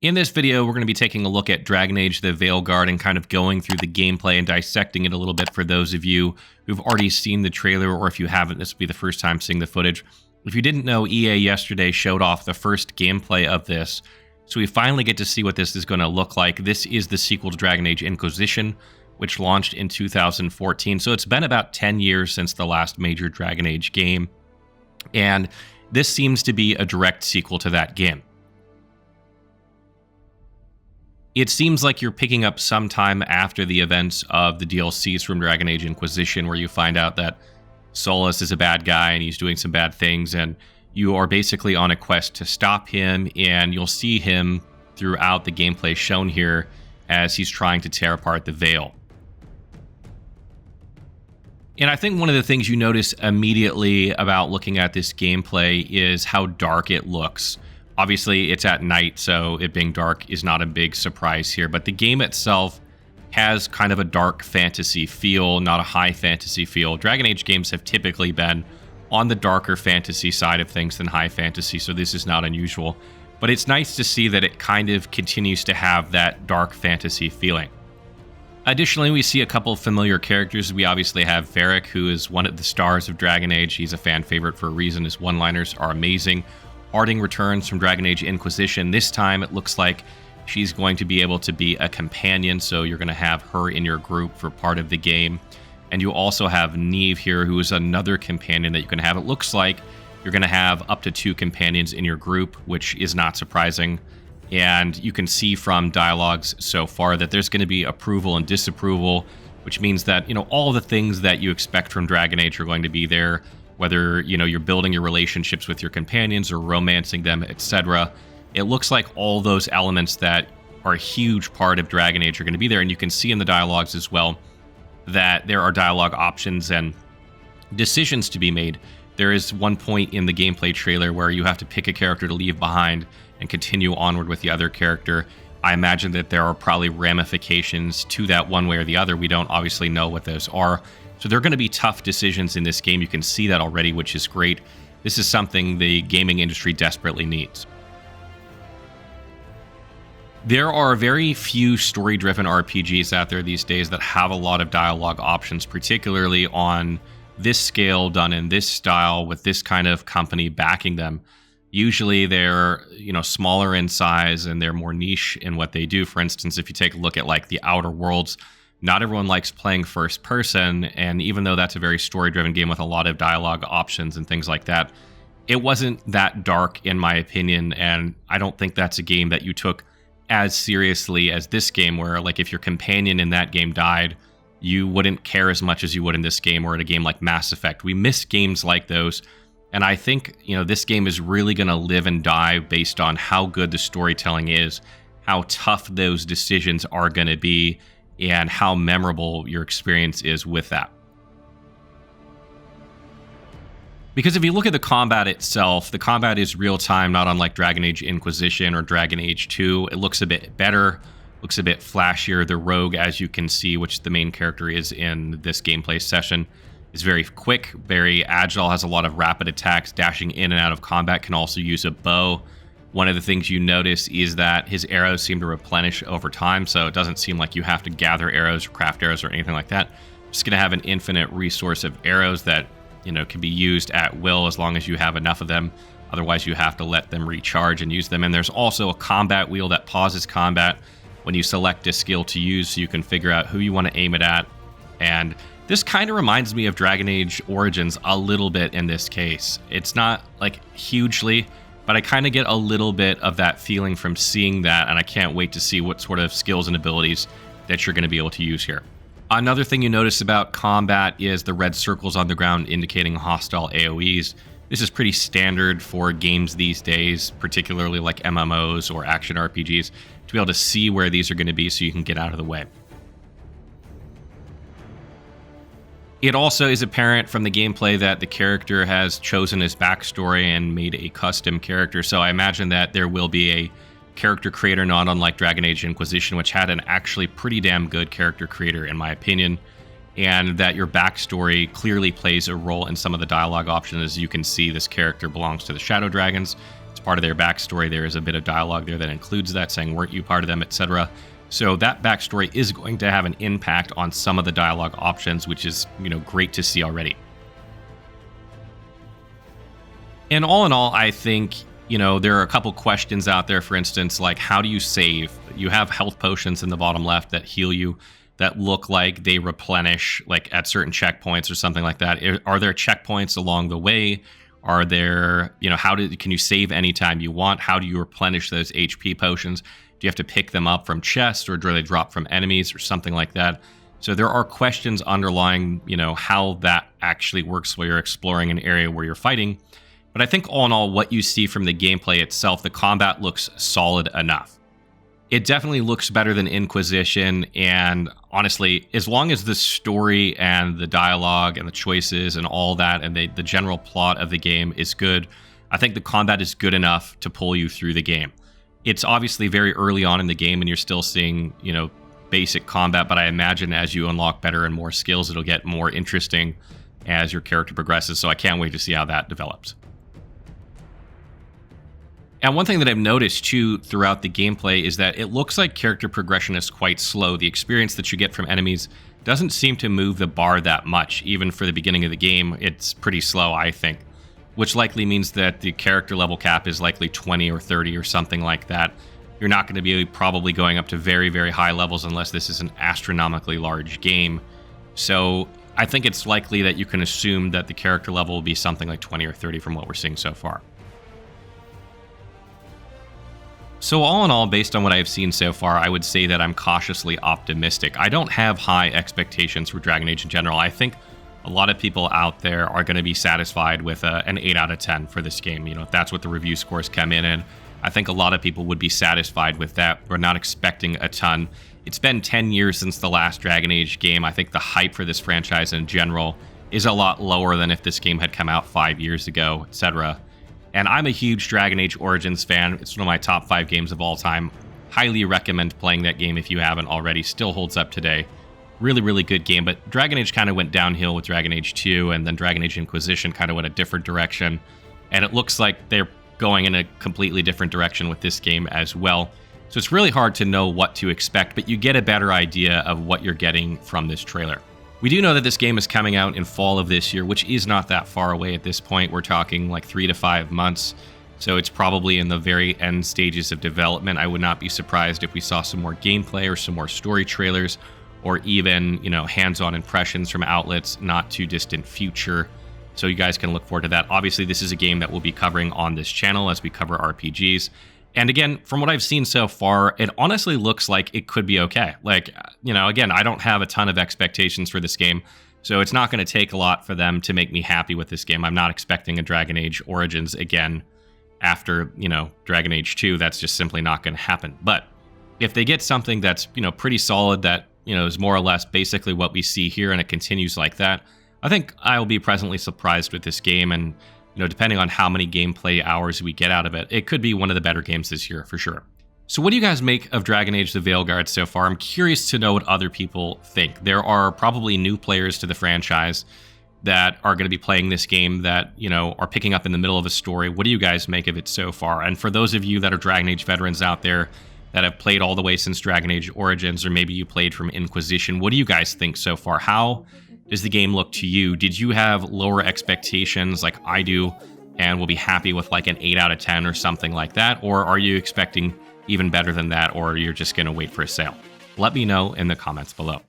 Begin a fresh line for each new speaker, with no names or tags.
In this video, we're going to be taking a look at Dragon Age the Veilguard and kind of going through the gameplay and dissecting it a little bit for those of you who've already seen the trailer, or if you haven't, this will be the first time seeing the footage. If you didn't know, EA yesterday showed off the first gameplay of this, so we finally get to see what this is going to look like. This is the sequel to Dragon Age Inquisition, which launched in 2014, so it's been about 10 years since the last major Dragon Age game, and this seems to be a direct sequel to that game. It seems like you're picking up sometime after the events of the DLCs from Dragon Age Inquisition, where you find out that Solus is a bad guy and he's doing some bad things, and you are basically on a quest to stop him, and you'll see him throughout the gameplay shown here as he's trying to tear apart the Veil. And I think one of the things you notice immediately about looking at this gameplay is how dark it looks. Obviously, it's at night, so it being dark is not a big surprise here, but the game itself has kind of a dark fantasy feel, not a high fantasy feel. Dragon Age games have typically been on the darker fantasy side of things than high fantasy, so this is not unusual. But it's nice to see that it kind of continues to have that dark fantasy feeling. Additionally, we see a couple of familiar characters. We obviously have Varric, who is one of the stars of Dragon Age. He's a fan favorite for a reason. His one-liners are amazing. Harding returns from Dragon Age Inquisition. This time it looks like she's going to be able to be a companion, so you're going to have her in your group for part of the game. And you also have Neve here, who is another companion that you can have. It looks like you're going to have up to 2 companions in your group, which is not surprising. And you can see from dialogues so far that there's going to be approval and disapproval, which means that, all the things that you expect from Dragon Age are going to be there. Whether, you're building your relationships with your companions or romancing them, etc. It looks like all those elements that are a huge part of Dragon Age are going to be there. And you can see in the dialogues as well that there are dialogue options and decisions to be made. There is one point in the gameplay trailer where you have to pick a character to leave behind and continue onward with the other character. I imagine that there are probably ramifications to that one way or the other. We don't obviously know what those are. So there are going to be tough decisions in this game. You can see that already, which is great. This is something the gaming industry desperately needs. There are very few story-driven RPGs out there these days that have a lot of dialogue options, particularly on this scale, done in this style, with this kind of company backing them. Usually they're, smaller in size and they're more niche in what they do. For instance, if you take a look at like the Outer Worlds, not everyone likes playing first person, and even though that's a very story-driven game with a lot of dialogue options and things like that, it wasn't that dark in my opinion, and I don't think that's a game that you took as seriously as this game, where like if your companion in that game died, you wouldn't care as much as you would in this game or in a game like Mass Effect. We miss games like those, and I think this game is really going to live and die based on how good the storytelling is, how tough those decisions are going to be, and how memorable your experience is with that. Because if you look at the combat itself, the combat is real-time, not unlike Dragon Age Inquisition or Dragon Age 2. It looks a bit better, looks a bit flashier. The rogue, as you can see, which the main character is in this gameplay session, is very quick, very agile, has a lot of rapid attacks, dashing in and out of combat, can also use a bow. One of the things you notice is that his arrows seem to replenish over time, so it doesn't seem like you have to gather arrows or craft arrows or anything like that. Just going to have an infinite resource of arrows that, can be used at will as long as you have enough of them. Otherwise, you have to let them recharge and use them. And there's also a combat wheel that pauses combat when you select a skill to use, so you can figure out who you want to aim it at. And this kind of reminds me of Dragon Age Origins a little bit in this case. It's not like hugely, but I kind of get a little bit of that feeling from seeing that, and I can't wait to see what sort of skills and abilities that you're going to be able to use here. Another thing you notice about combat is the red circles on the ground indicating hostile AoEs. This is pretty standard for games these days, particularly like MMOs or action RPGs, to be able to see where these are going to be so you can get out of the way. It also is apparent from the gameplay that the character has chosen his backstory and made a custom character, so I imagine that there will be a character creator, not unlike Dragon Age Inquisition, which had an actually pretty damn good character creator in my opinion, and that your backstory clearly plays a role in some of the dialogue options. As you can see, this character belongs to the Shadow Dragons. It's It's part of their backstory. There is a bit of dialogue there that includes that, saying, weren't you part of them, etc. So that backstory is going to have an impact on some of the dialogue options, which is, great to see already. And all in all, I think, there are a couple questions out there, for instance, like how do you save? You have health potions in the bottom left that heal you, that look like they replenish like at certain checkpoints or something like that. Are there checkpoints along the way? Are there, can you save anytime you want? How do you replenish those HP potions? Do you have to pick them up from chests, or do they drop from enemies or something like that? So there are questions underlying, how that actually works while you're exploring an area where you're fighting. But I think all in all, what you see from the gameplay itself, the combat looks solid enough. It definitely looks better than Inquisition, and honestly, as long as the story and the dialogue and the choices and all that and the general plot of the game is good, I think the combat is good enough to pull you through the game. It's obviously very early on in the game and you're still seeing, basic combat, but I imagine as you unlock better and more skills, it'll get more interesting as your character progresses, so I can't wait to see how that develops. And one thing that I've noticed, too, throughout the gameplay is that it looks like character progression is quite slow. The experience that you get from enemies doesn't seem to move the bar that much. Even for the beginning of the game, it's pretty slow, I think, which likely means that the character level cap is likely 20 or 30 or something like that. You're not going to be probably going up to very, very high levels unless this is an astronomically large game. So I think it's likely that you can assume that the character level will be something like 20 or 30 from what we're seeing so far. So all in all, based on what I've seen so far, I would say that I'm cautiously optimistic. I don't have high expectations for Dragon Age in general. I think a lot of people out there are going to be satisfied with an 8 out of 10 for this game. If that's what the review scores come in, and I think a lot of people would be satisfied with that. We're not expecting a ton. It's been 10 years since the last Dragon Age game. I think the hype for this franchise in general is a lot lower than if this game had come out 5 years ago, etc. And I'm a huge Dragon Age Origins fan. It's one of my top 5 games of all time. Highly recommend playing that game if you haven't already. Still holds up today. Really, really good game. But Dragon Age kind of went downhill with Dragon Age 2, and then Dragon Age Inquisition kind of went a different direction. And it looks like they're going in a completely different direction with this game as well. So it's really hard to know what to expect, but you get a better idea of what you're getting from this trailer. We do know that this game is coming out in fall of this year, which is not that far away at this point. We're talking like 3 to 5 months. So it's probably in the very end stages of development. I would not be surprised if we saw some more gameplay or some more story trailers, or even, hands-on impressions from outlets not too distant future. So you guys can look forward to that. Obviously, this is a game that we'll be covering on this channel as we cover RPGs. And again, from what I've seen so far, it honestly looks like it could be okay. Again, I don't have a ton of expectations for this game, so it's not going to take a lot for them to make me happy with this game. I'm not expecting a Dragon Age Origins again after, Dragon Age 2. That's just simply not going to happen. But if they get something that's, pretty solid, that, is more or less basically what we see here, and it continues like that, I think I will be pleasantly surprised with this game. And depending on how many gameplay hours we get out of it, it could be one of the better games this year for sure. So what do you guys make of Dragon Age the Veilguard so far? I'm curious to know what other people think. There are probably new players to the franchise that are going to be playing this game that, are picking up in the middle of a story. What do you guys make of it so far? And for those of you that are Dragon Age veterans out there that have played all the way since Dragon Age Origins, or maybe you played from Inquisition, what do you guys think so far? How does the game look to you? Did you have lower expectations like I do and will be happy with like an 8 out of 10 or something like that? Or are you expecting even better than that, or you're just going to wait for a sale? Let me know in the comments below.